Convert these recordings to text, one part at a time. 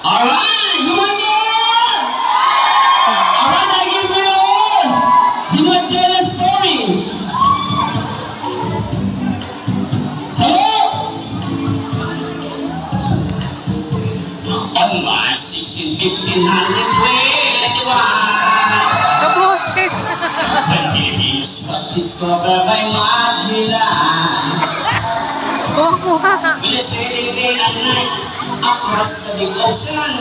Alright, you want more? Alright, I give you all. You want to tell a story? Hello? On my 16, 1521, when Philippines was discovered by Magellan. It is sailing day and night across the big ocean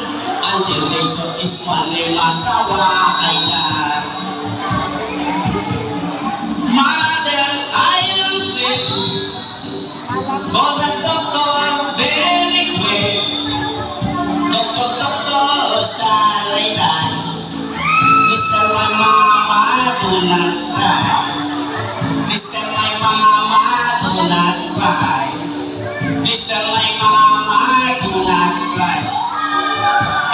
until they saw small Masawa Island. Mother Iron Ship called the doctor very quick. Doctor, shall I die? Mr. My mama, do not cry. Mr. My mama, do not cry. Mr. My mama, do not cry.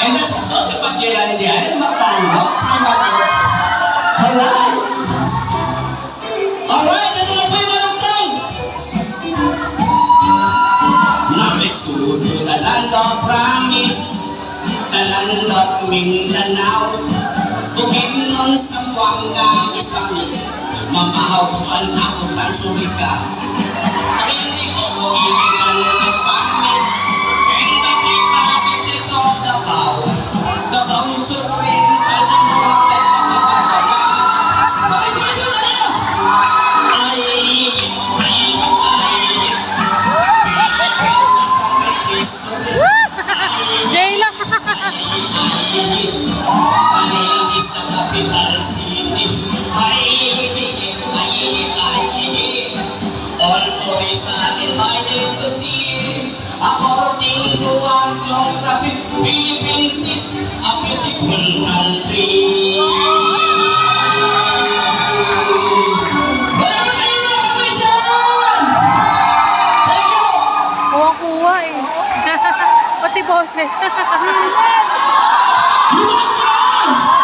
And that's the story of Magellan in the island of long time ago. Alright? Alright, ito na po yung marugtong. Now let's go to the land of promise, the land of Mindanao. Tuhin nun sa Buanga, Isamis, mamahawan ako sa Surika. Hindi ko iligan na Samis, and the big provinces of Davao, Davao Oriental, the North, and the Kababaya. Sabay-sabay ko tayo! Philippines is a great history. Manila is the capital city. All boys are invited to see. According to our geography, Philippines is a beautiful country. Wala ba kayo na kami dyan? Thank you! Kuha-kuha eh. Pati boses. You want